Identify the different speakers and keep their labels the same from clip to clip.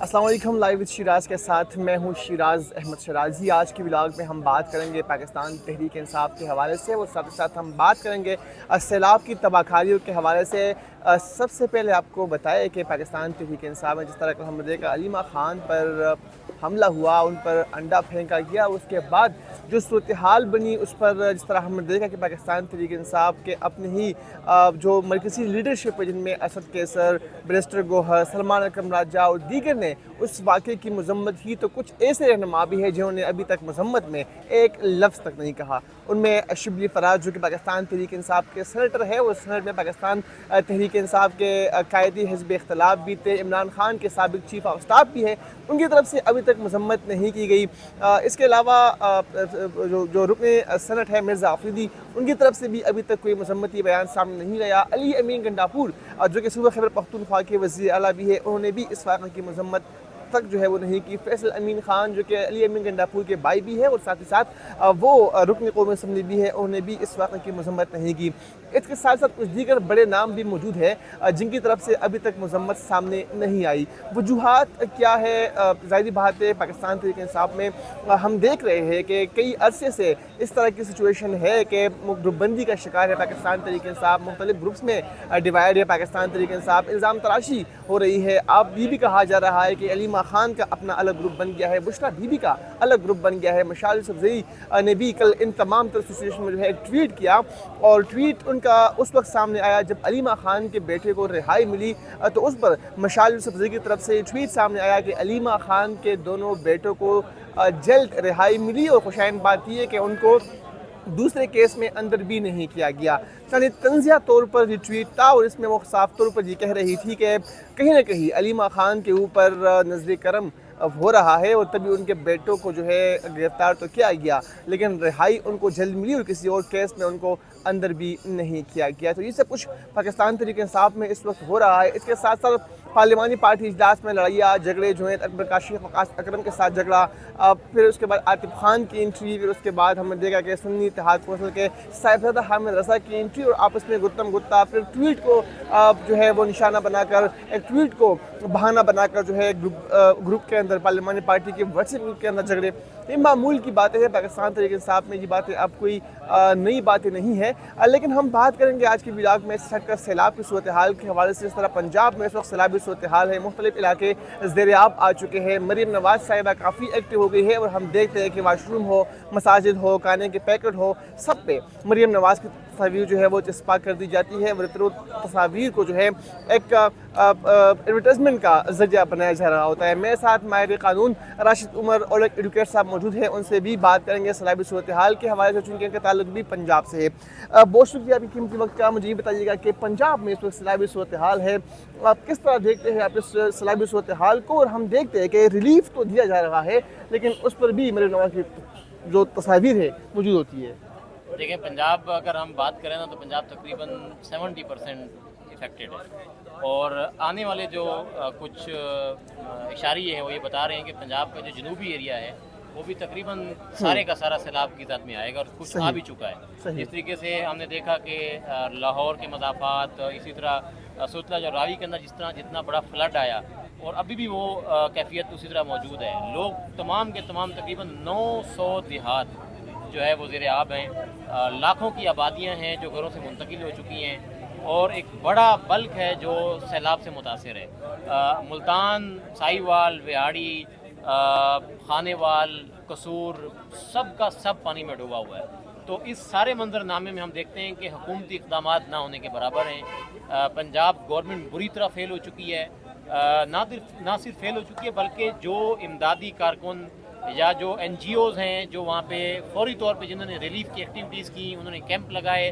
Speaker 1: السلام علیکم، live with Shiraz کے ساتھ میں ہوں شیراز احمد شرازی۔ آج کی ولاگ میں ہم بات کریں گے پاکستان تحریک انصاف کے حوالے سے، اور ساتھ ہی ساتھ ہم بات کریں گے سیلاب کی تباہ کاریوں کے حوالے سے۔ سب سے پہلے آپ کو بتائے کہ پاکستان تحریک انصاف میں جس طرح کہ ہم نے دیکھا علیمہ خان پر حملہ ہوا، ان پر انڈا پھینکا گیا، اس کے بعد جو صورتحال بنی اس پر جس طرح ہم نے دیکھا کہ پاکستان تحریک انصاف کے اپنے ہی جو مرکزی لیڈرشپ ہے، جن میں اسد کیسر، بیرسٹر گوہر، سلمان اکرم راجہ اور دیگر نے اس واقعے کی مذمت کی، تو کچھ ایسے رہنما بھی ہیں جنہوں نے ابھی تک مذمت میں ایک لفظ تک نہیں کہا۔ ان میں شبلی فراز جو کہ پاکستان تحریک انصاف کے سینیٹر ہے، وہ سینیٹ میں پاکستان تحریک انصاف کے قائدی حزب اختلاف بھی تھے، عمران خان کے سابق چیف آف اسٹاف بھی ہے، ان کی طرف سے ابھی تک مذمت نہیں کی گئی۔ اس کے علاوہ جو رکن سینٹ ہے مرزا آفریدی، ان کی طرف سے بھی ابھی تک کوئی مذمتی بیان سامنے نہیں گیا۔ علی امین گنڈاپور جو کہ صوبہ خیبر پختونخوا کے وزیر اعلیٰ بھی ہے، انہوں نے بھی اس واقعے کی مذمت تک جو ہے وہ نہیں کی۔ فیصل امین خان جو کہ علی امین گنڈاپور کے بھائی بھی ہے اور ساتھ ہی ساتھ وہ رکن قومی اسمبلی بھی ہے، انہوں نے بھی اس واقعے کی مذمت نہیں کی۔ اس کے ساتھ ساتھ کچھ دیگر بڑے نام بھی موجود ہیں جن کی طرف سے ابھی تک مذمت سامنے نہیں آئی۔ وجوہات کیا ہے؟ ظاہری بات ہے پاکستان تحریک انصاف میں ہم دیکھ رہے ہیں کہ کئی عرصے سے اس طرح کی سچویشن ہے کہ گروپ بندی کا شکار ہے پاکستان تحریک انصاف، مختلف گروپس میں ڈیوائڈ ہے پاکستان تحریک انصاف، الزام تراشی ہو رہی ہے۔ اب یہ بھی کہا جا رہا ہے کہ علیمہ خان کا اپنا الگ گروپ بن گیا ہے، بشریٰ بی بی کا الگ گروپ بن گیا ہے۔ مشال یوسفزئی نے بھی کل ان تمام تر سچویشن میں جو ہے ایک ٹویٹ کیا، اور ٹویٹ ان کا اس وقت سامنے آیا جب علیمہ خان کے بیٹے کو رہائی ملی، تو اس پر مشال یوسفزئی کی طرف سے ٹویٹ سامنے آیا کہ علیمہ خان کے دونوں بیٹوں کو جلد رہائی ملی، اور خوشائن بات یہ ہے کہ ان کو دوسرے کیس میں اندر بھی نہیں کیا گیا۔ یعنی تنزیہ طور پر یہ ٹویٹ تھا، اور اس میں وہ صاف طور پر یہ کہہ رہی تھی کہ کہیں نہ کہیں علیمہ خان کے اوپر نظر کرم ہو رہا ہے، اور تبھی ان کے بیٹوں کو جو ہے گرفتار تو کیا گیا، لیکن رہائی ان کو جلد ملی اور کسی اور کیس میں ان کو اندر بھی نہیں کیا گیا۔ تو یہ سب کچھ پاکستان تحریک انصاف میں اس وقت ہو رہا ہے۔ اس کے ساتھ ساتھ پارلیمانی پارٹی اجلاس میں لڑائیاں جھگڑے، جنید اکبر کاشف وقاص اکرم کے ساتھ جھگڑا، پھر اس کے بعد عاطف خان کی انٹری، پھر اس کے بعد ہم نے دیکھا کہ سنی اتحاد کونسل کے صاحبزادہ حامد رضا کی انٹری، اور آپس میں گتم گتا، پھر ٹویٹ کو جو ہے وہ نشانہ بنا کر، ایک ٹویٹ کو بہانہ بنا کر جو ہے گروپ کے اندر، پارلیمانی پارٹی کے واٹس ایپ گروپ کے اندر جھگڑے۔ یہ معمول کی باتیں ہیں پاکستان تحریک انصاف میں، یہ باتیں اب کوئی نئی باتیں نہیں ہیں، لیکن ہم بات کریں گے آج کی ولاگ میں سیلاب کی صورتحال کے حوالے سے۔ اس طرح پنجاب میں اس وقت سیلابی صورتحال ہے، مختلف علاقے زیر آب آ چکے ہیں۔ مریم نواز صاحبہ کافی ایکٹیو ہو گئی ہے، اور ہم دیکھتے ہیں کہ واش روم ہو، مساجد ہو، کھانے کے پیکٹ ہو، سب پہ مریم نواز کی تصاویر جو ہے وہ چسپاں کر دی جاتی ہے، اور تصاویر کو جو ہے ایک ایڈورٹائزمنٹ کا ذریعہ بنایا جا رہا ہوتا ہے۔ میرے ساتھ ماہر قانون راشد عمر اور ایک ایڈوکیٹر صاحب موجود ہیں، ان سے بھی بات کریں گے سیلابی صورتحال کے حوالے سے، چونکہ ان کا تعلق بھی پنجاب سے ہے۔ بہت شکریہ آپ کی قیمتی وقت کا۔ مجھے یہ بتائیے گا کہ پنجاب میں اس وقت سیلابی صورتحال ہے، آپ کس طرح دیکھتے ہیں آپ اس سیلابی صورتحال کو؟ اور ہم دیکھتے ہیں کہ ریلیف تو دیا جا رہا ہے، لیکن اس پر بھی مریم نواز کی جو تصاویر ہے موجود ہوتی ہے۔
Speaker 2: دیکھیں، پنجاب اگر ہم بات کریں نا تو پنجاب تقریباً 70% افیکٹڈ ہے، اور آنے والے جو کچھ اشاریے ہیں وہ یہ بتا رہے ہیں کہ پنجاب کا جو جنوبی ایریا ہے وہ بھی تقریباً سارے کا سارا سیلاب کی زد میں آئے گا، اور کچھ آ بھی چکا ہے۔ اس طریقے سے ہم نے دیکھا کہ لاہور کے مضافات، اسی طرح ستلج اور راوی کے اندر جتنا بڑا فلڈ آیا، اور ابھی بھی وہ کیفیت اسی طرح موجود ہے۔ لوگ تمام کے تمام تقریباً 900 دیہات جو ہے وہ زیر آب ہیں، لاکھوں کی آبادیاں ہیں جو گھروں سے منتقل ہو چکی ہیں، اور ایک بڑا بلک ہے جو سیلاب سے متاثر ہے۔ ملتان، سائی وال، ویاڑی، خانے وال، قصور، سب کا سب پانی میں ڈوبا ہوا ہے۔ تو اس سارے منظر نامے میں ہم دیکھتے ہیں کہ حکومتی اقدامات نہ ہونے کے برابر ہیں۔ پنجاب گورنمنٹ بری طرح فیل ہو چکی ہے، نہ صرف فیل ہو چکی ہے بلکہ جو امدادی کارکن یا جو این جی اوز ہیں جو وہاں پہ فوری طور پہ جنہوں نے ریلیف کی ایکٹیویٹیز کی، انہوں نے کیمپ لگائے،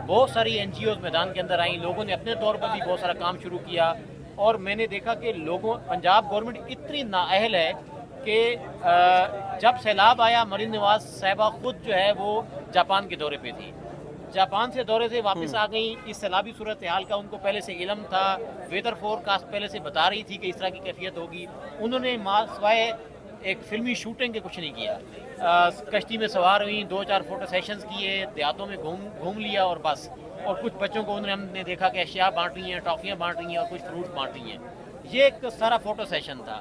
Speaker 2: بہت ساری این جی اوز میدان کے اندر آئیں، لوگوں نے اپنے طور پر بھی بہت سارا کام شروع کیا، اور میں نے دیکھا کہ پنجاب گورنمنٹ اتنی نااہل ہے کہ جب سیلاب آیا، مریم نواز صاحبہ خود جو ہے وہ جاپان کے دورے پہ تھی، جاپان سے دورے سے واپس آ گئیں۔ اس سیلابی صورتحال کا ان کو پہلے سے علم تھا، ویدر فورکاسٹ پہلے سے بتا رہی تھی کہ اس طرح کی کیفیت ہوگی۔ انہوں نے سوائے ایک فلمی شوٹنگ کے کچھ نہیں کیا، کشتی میں سوار ہوئیں، 2-4 فوٹو سیشنز کیے، دیہاتوں میں گھوم لیا، اور بس، اور کچھ بچوں کو ہم نے دیکھا کہ اشیاء بانٹ رہی ہیں، ٹافیاں بانٹ رہی ہیں، اور کچھ فروٹ بانٹ رہی ہیں۔ یہ ایک سارا فوٹو سیشن تھا۔